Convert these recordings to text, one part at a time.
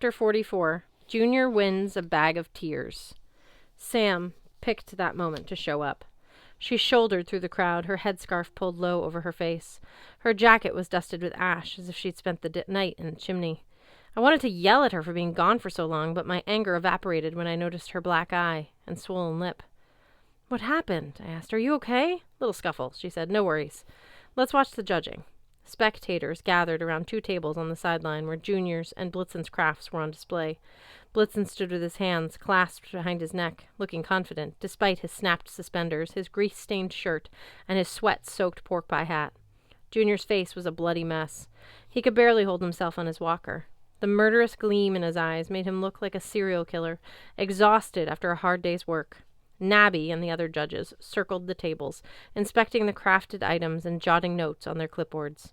Chapter 44. Junior wins a bag of tears. Sam picked that moment to show up. She shouldered through the crowd, her headscarf pulled low over her face. Her jacket was dusted with ash, as if she'd spent the night in a chimney. I wanted to yell at her for being gone for so long, but my anger evaporated when I noticed her black eye and swollen lip. "What happened?" I asked. "Are you okay?" "Little scuffle," she said. "No worries. Let's watch the judging." Spectators gathered around 2 tables on the sideline where Junior's and Blitzen's crafts were on display. Blitzen stood with his hands clasped behind his neck, looking confident, despite his snapped suspenders, his grease-stained shirt, and his sweat-soaked pork-pie hat. Junior's face was a bloody mess. He could barely hold himself on his walker. The murderous gleam in his eyes made him look like a serial killer, exhausted after a hard day's work. Nabby and the other judges circled the tables, inspecting the crafted items and jotting notes on their clipboards.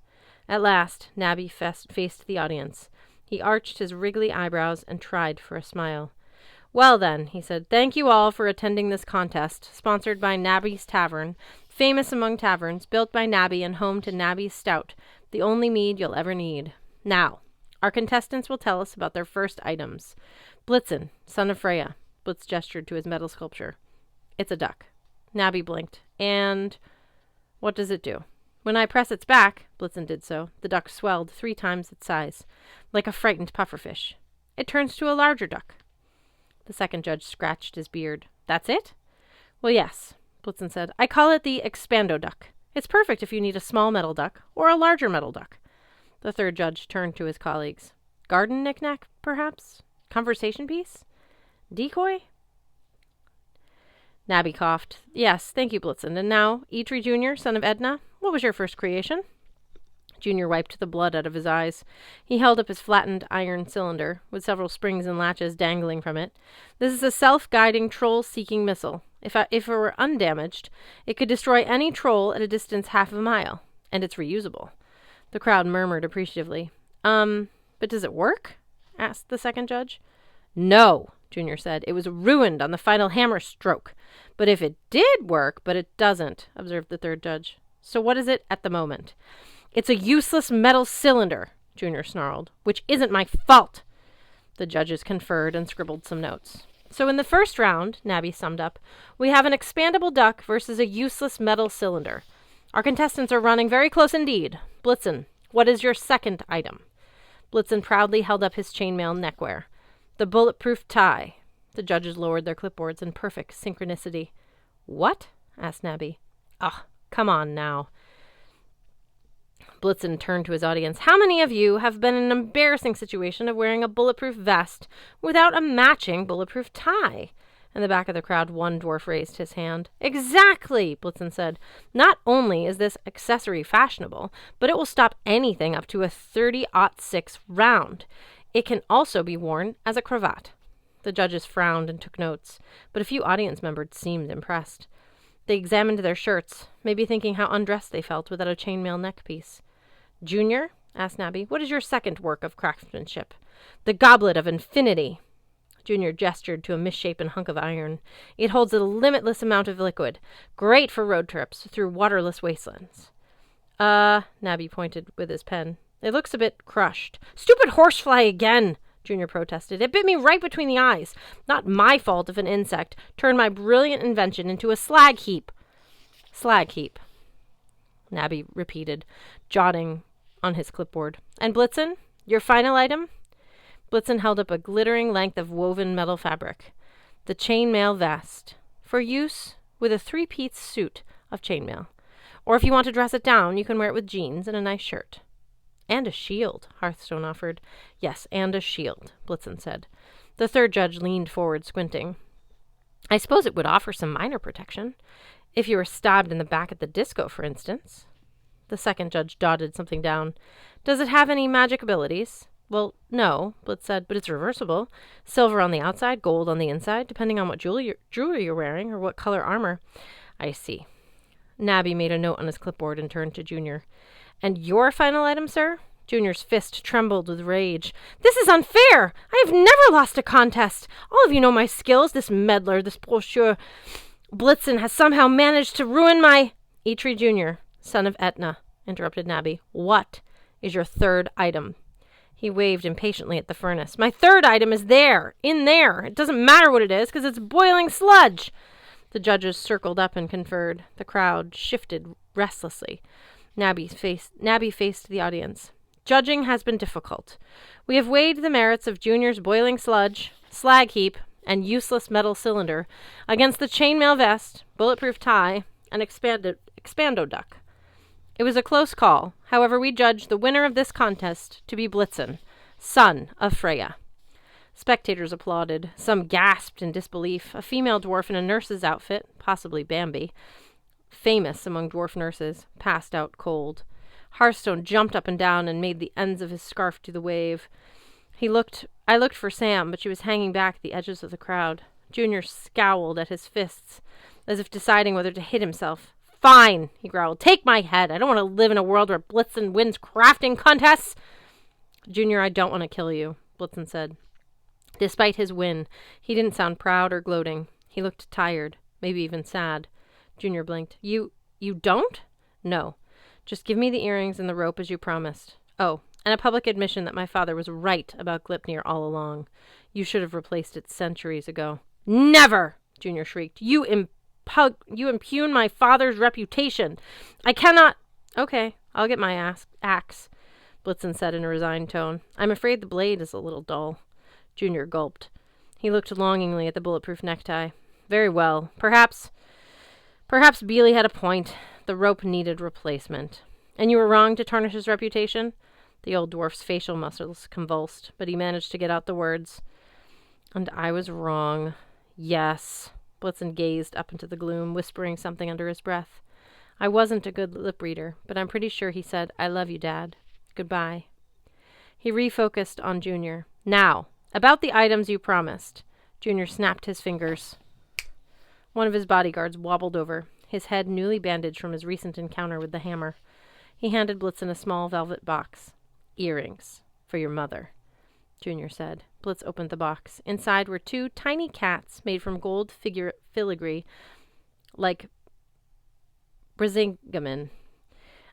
At last, Nabby faced the audience. He arched his wriggly eyebrows and tried for a smile. "Well then," he said, "thank you all for attending this contest, sponsored by Nabby's Tavern, famous among taverns, built by Nabby and home to Nabby's Stout, the only mead you'll ever need. Now, our contestants will tell us about their first items. Blitzen, son of Freya." Blitz gestured to his metal sculpture. "It's a duck." Nabby blinked. "And what does it do?" "When I press its back," Blitzen did so, the duck swelled 3 times its size, like a frightened pufferfish. "It turns to a larger duck." The second judge scratched his beard. "That's it?" "Well, yes," Blitzen said. "I call it the Expando duck. It's perfect if you need a small metal duck or a larger metal duck." The third judge turned to his colleagues. "Garden knick-knack, perhaps? Conversation piece? Decoy?" Nabby coughed. "Yes, thank you, Blitzen. And now, Eitri Jr., son of Edna, what was your first creation?" Junior wiped the blood out of his eyes. He held up his flattened iron cylinder, with several springs and latches dangling from it. "This is a self-guiding troll-seeking missile. If it were undamaged, it could destroy any troll at a distance half a mile, and it's reusable." The crowd murmured appreciatively. But does it work?" asked the second judge. "No," Junior said. "It was ruined on the final hammer stroke. But if it did work, but it doesn't," observed the third judge. "So what is it at the moment?" "It's a useless metal cylinder," Junior snarled, "which isn't my fault." The judges conferred and scribbled some notes. "So in the first round," Nabby summed up, "we have an expandable duck versus a useless metal cylinder. Our contestants are running very close indeed. Blitzen, what is your second item?" Blitzen proudly held up his chainmail neckwear. "The bulletproof tie." The judges lowered their clipboards in perfect synchronicity. "What?" asked Nabby. Come on now." Blitzen turned to his audience. "How many of you have been in an embarrassing situation of wearing a bulletproof vest without a matching bulletproof tie?" In the back of the crowd, one dwarf raised his hand. "Exactly," Blitzen said. "Not only is this accessory fashionable, but it will stop anything up to a 30-06 round. It can also be worn as a cravat." The judges frowned and took notes, but a few audience members seemed impressed. They examined their shirts, maybe thinking how undressed they felt without a chainmail neckpiece. "Junior," asked Nabby, "what is your second work of craftsmanship?" "The Goblet of Infinity." Junior gestured to a misshapen hunk of iron. "It holds a limitless amount of liquid, great for road trips through waterless wastelands." Nabby pointed with his pen. "It looks a bit crushed." "Stupid horsefly again!" Junior protested. "It bit me right between the eyes. Not my fault if an insect turned my brilliant invention into a slag heap." "Slag heap," Nabby repeated, jotting on his clipboard. "And Blitzen, your final item?" Blitzen held up a glittering length of woven metal fabric. "The chainmail vest, for use with a 3-piece suit of chainmail. Or if you want to dress it down, you can wear it with jeans and a nice shirt." "And a shield," Hearthstone offered. "Yes, and a shield," Blitzen said. The third judge leaned forward, squinting. "I suppose it would offer some minor protection. If you were stabbed in the back at the disco, for instance." The second judge jotted something down. "Does it have any magic abilities?" "Well, no," Blitz said, "but it's reversible. Silver on the outside, gold on the inside, depending on what jewelry you're wearing or what color armor." "I see." Nabby made a note on his clipboard and turned to Junior. "And your final item, sir?" Junior's fist trembled with rage. "This is unfair! I have never lost a contest! All of you know my skills. This meddler, this brochure Blitzen has somehow managed to ruin my—" "Eitri Jr., son of Etna," interrupted Nabby. "What is your third item?" He waved impatiently at the furnace. My third item is there, in there. It doesn't matter what it is, because it's boiling sludge. The judges circled up and conferred. The crowd shifted restlessly. Nabby faced the audience. Judging has been difficult. We have weighed the merits of Junior's boiling sludge, slag heap, and useless metal cylinder against the chainmail vest, bulletproof tie, and expando duck. It was a close call. However, we judged the winner of this contest to be Blitzen, son of Freya. Spectators applauded. Some gasped in disbelief. A female dwarf in a nurse's outfit, possibly Bambi, famous among dwarf nurses, passed out cold. Hearthstone jumped up and down and made the ends of his scarf do the wave. I looked for Sam, but she was hanging back at the edges of the crowd. Junior scowled at his fists, as if deciding whether to hit himself. Fine, he growled. Take my head. I don't want to live in a world where Blitzen wins crafting contests. Junior, I don't want to kill you, Blitzen said. Despite his win, he didn't sound proud or gloating. He looked tired, maybe even sad. Junior blinked. You don't? No. Just give me the earrings and the rope as you promised. Oh, and a public admission that my father was right about Gleipnir all along. You should have replaced it centuries ago. Never! Junior shrieked. You impugn my father's reputation. I cannot... Okay, I'll get my axe, Blitzen said in a resigned tone. I'm afraid the blade is a little dull. Junior gulped. He looked longingly at the bulletproof necktie. Very well. Perhaps Beely had a point. The rope needed replacement. And you were wrong to tarnish his reputation? The old dwarf's facial muscles convulsed, but he managed to get out the words. And I was wrong. Yes. Blitzen gazed up into the gloom, whispering something under his breath. I wasn't a good lip reader, but I'm pretty sure he said, I love you, Dad. Goodbye. He refocused on Junior. Now, about the items you promised. Junior snapped his fingers. One of his bodyguards wobbled over, his head newly bandaged from his recent encounter with the hammer. He handed Blitzen a small velvet box. Earrings. For your mother, Junior said. Blitz opened the box. Inside were 2 tiny cats made from gold filigree, like Brisingamen.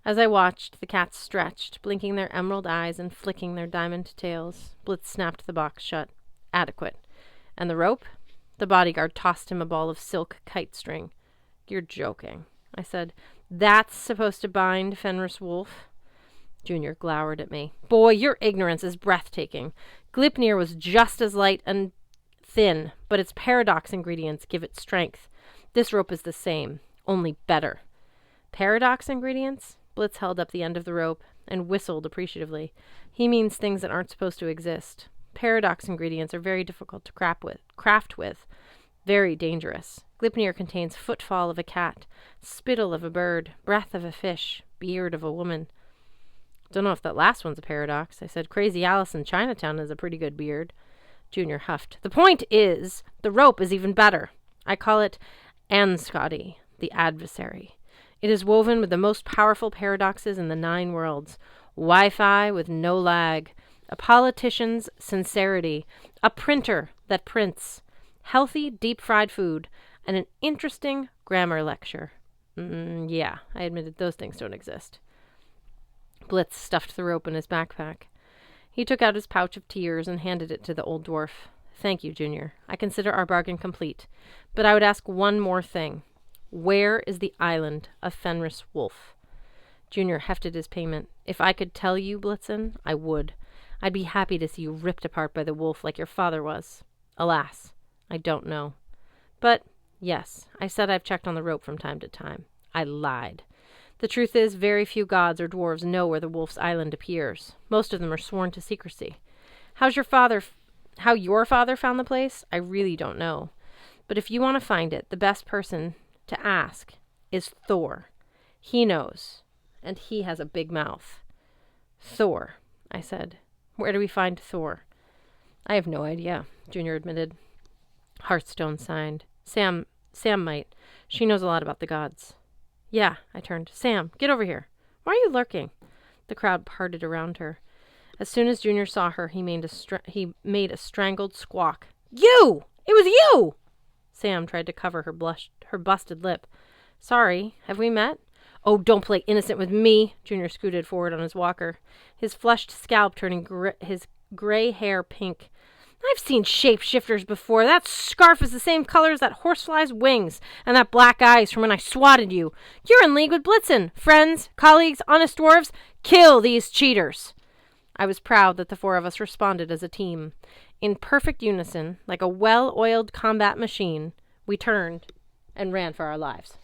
As I watched, the cats stretched, blinking their emerald eyes and flicking their diamond tails. Blitz snapped the box shut. Adequate. And the rope? The bodyguard tossed him a ball of silk kite string. You're joking, I said. That's supposed to bind Fenris Wolf? Junior glowered at me. Boy, your ignorance is breathtaking. Gleipnir was just as light and thin, but its paradox ingredients give it strength. This rope is the same, only better. Paradox ingredients? Blitz held up the end of the rope and whistled appreciatively. He means things that aren't supposed to exist. Paradox ingredients are very difficult to craft with. Very dangerous. Gleipnir contains footfall of a cat, spittle of a bird, breath of a fish, beard of a woman. Don't know if that last one's a paradox. I said, Crazy Alice in Chinatown has a pretty good beard. Junior huffed. The point is, the rope is even better. I call it Anscotty, the adversary. It is woven with the most powerful paradoxes in the 9 worlds. Wi-Fi with no lag. A politician's sincerity. A printer that prints. Healthy, deep-fried food. And an interesting grammar lecture. Yeah, I admitted those things don't exist. Blitz stuffed the rope in his backpack. He took out his pouch of tears and handed it to the old dwarf. Thank you, Junior. I consider our bargain complete. But I would ask one more thing. Where is the island of Fenris Wolf? Junior hefted his payment. If I could tell you, Blitzen, I would. I'd be happy to see you ripped apart by the wolf like your father was. Alas, I don't know. But, yes, I said I've checked on the rope from time to time. I lied. The truth is, very few gods or dwarves know where the wolf's island appears. Most of them are sworn to secrecy. How your father found the place, I really don't know. But if you want to find it, the best person to ask is Thor. He knows, and he has a big mouth. Thor, I said. Where do we find Thor? I have no idea, Junior admitted. Hearthstone signed. Sam might. She knows a lot about the gods. Yeah, I turned. Sam, get over here. Why are you lurking? The crowd parted around her. As soon as Junior saw her, he made a strangled squawk. You! It was you! Sam tried to cover her busted lip. Sorry, have we met? Oh, don't play innocent with me, Junior scooted forward on his walker, his flushed scalp turning his gray hair pink. I've seen shapeshifters before. That scarf is the same color as that horsefly's wings, and that black eye's from when I swatted you. You're in league with Blitzen. Friends, colleagues, honest dwarves, kill these cheaters. I was proud that the four of us responded as a team. In perfect unison, like a well-oiled combat machine, we turned and ran for our lives.